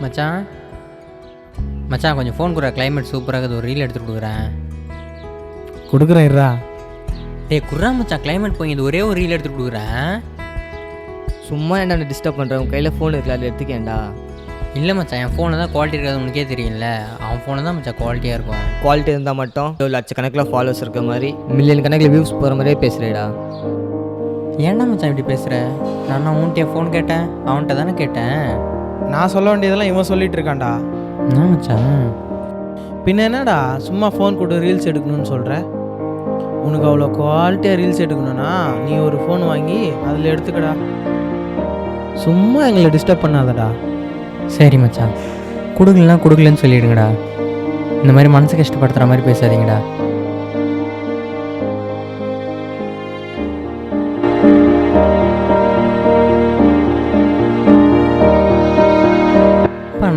மச்சான் மச்சான் கொஞ்சம் ஃபோன் கொடுற, கிளைமேட் சூப்பராக இருக்குது, ஒரு ரீல் எடுத்துகிட்டு கொடுக்குறேன். கொடுக்குறேன் இருடா. டேய் குர்ரா மச்சான், கிளைமேட் போய் இது ஒரே ஒரு ரீல் எடுத்துகிட்டு கொடுக்குறேன். சும்மா என்ன டிஸ்டர்ப் பண்ணுறேன், உன் கையில் ஃபோன் இருக்குல்ல, அதை எடுத்துக்கேன்டா. இல்லை மச்சான், என் ஃபோனை தான் குவாலிட்டி இருக்காது உனக்கே தெரியல. அவன் ஃபோனை தான் மச்சான் குவாலிட்டியாக இருக்கும். குவாலிட்டி இருந்தால் மட்டும் லட்சக்கணக்கில் ஃபாலோவர்ஸ் இருக்க மாதிரி மில்லியன் கணக்கில் வியூஸ் போகிற மாதிரியே பேசுகிறேடா. ஏன்டா மச்சான் இப்படி பேசுகிற? நான் உன்கிட்ட ஃபோன் கேட்டேன், அவன்கிட்ட தானே கேட்டேன். நான் சொல்ல வேண்டியதெல்லாம் இவன் சொல்லிட்டு இருக்கான்டா. என்ன மச்சான்? பின்ன என்னடா சும்மா ஃபோன் கொடு ரீல்ஸ் எடுக்கணும்னு சொல்கிற? உனக்கு அவ்வளோ குவாலிட்டியாக ரீல்ஸ் எடுக்கணும்னா நீ ஒரு ஃபோன் வாங்கி அதில் எடுத்துக்கடா. சும்மா எங்களை டிஸ்டர்ப் பண்ணாதடா. சரி மச்சான், கொடுக்கலன்னு சொல்லிடுங்கடா. இந்த மாதிரி மனசு கஷ்டப்படுத்துகிற மாதிரி பேசாதீங்கடா.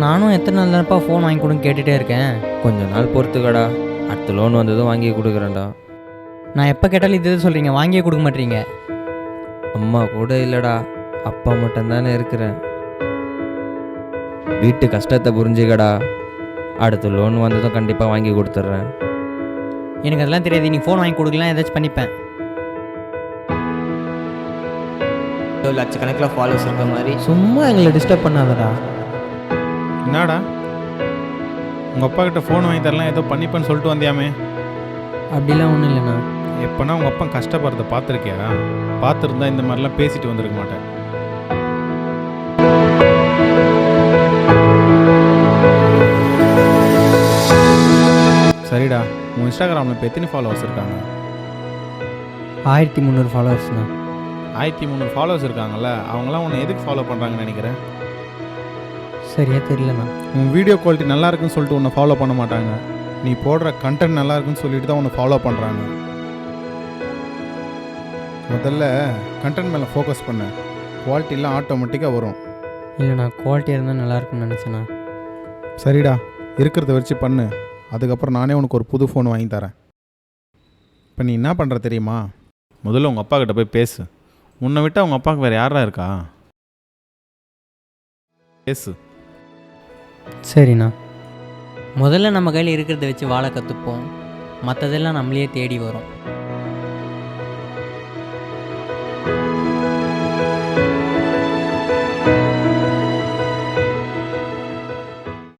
நானும் எத்தனை நாள் தானப்பா ஃபோன் வாங்கி கொடுன்னு கேட்டுகிட்டே இருக்கேன். கொஞ்ச நாள் பொறுத்துக்கடா, அடுத்த லோன் வந்ததும் வாங்கி கொடுக்குறேன்டா. நான் எப்போ கேட்டாலும் இது சொல்கிறீங்க, வாங்கியே கொடுக்க மாட்டீங்க. அம்மா கூட இல்லைடா, அப்பா மட்டும்தானே இருக்கிறேன். வீட்டு கஷ்டத்தை புரிஞ்சுக்கடா, அடுத்த லோன் வந்ததும் கண்டிப்பாக வாங்கி கொடுத்துட்றேன். எனக்கு அதெல்லாம் தெரியாது, நீ ஃபோன் வாங்கி கொடுக்கலாம் ஏதாச்சும் பண்ணிப்பேன். லட்சக்கணக்கில் ஃபாலோவர்ஸ் இருக்க மாதிரி சும்மா எங்களை டிஸ்டர்ப் பண்ணாதடா. என்னடா உங்கள் அப்பா கிட்ட ஃபோன் வாங்கி தரலாம் ஏதோ பண்ணிப்பேன்னு சொல்லிட்டு வந்தியாமே? அப்படிலாம் ஒன்றும் இல்லைண்ணா. எப்போனா உங்கள் அப்பா கஷ்டப்படுறத பார்த்துருக்கியா? பார்த்துருந்தா இந்த மாதிரிலாம் பேசிட்டு வந்திருக்க மாட்டேன். சரிடா, உன் இன்ஸ்டாகிராமில் இப்போ எத்தனை ஃபாலோவர்ஸ் இருக்காங்க? 1300 ஃபாலோவர்ஸ்ண்ணா. 1300 ஃபாலோவர்ஸ் இருக்காங்கல்ல, அவங்களாம் உன்னை எதுக்கு ஃபாலோ பண்ணுறாங்கன்னு நினைக்கிறேன்? சரியா தெரியலண்ணா. உன் வீடியோ குவாலிட்டி நல்லா இருக்குன்னு சொல்லிட்டு உன்னை ஃபாலோ பண்ண மாட்டாங்க. நீ போடுற கண்டென்ட் நல்லா இருக்குன்னு சொல்லிட்டு தான் உன்னை ஃபாலோ பண்ணுறாங்க. முதல்ல கண்டென்ட் மேலே ஃபோக்கஸ் பண்ண, குவாலிட்டிலாம் ஆட்டோமேட்டிக்காக வரும். இல்லைண்ணா, குவாலிட்டியாக இருந்தால் நல்லாயிருக்குன்னு நினச்சேண்ணா. சரிடா, இருக்கிறத வச்சு பண்ணு, அதுக்கப்புறம் நானே உனக்கு ஒரு புது ஃபோன் வாங்கி தரேன். இப்போ நீ என்ன பண்ணுற தெரியுமா? முதல்ல உங்கள் அப்பா கிட்ட போய் பேசு. உன்னை விட்டால் உங்கள் அப்பாவுக்கு வேறு யாரா இருக்கா? பேசு. சரிண்ணா. முதல்ல நம்ம கையில் இருக்கிறத வச்சு வாழ கற்றுப்போம், மற்றதெல்லாம் நம்மளையே தேடி வரும்.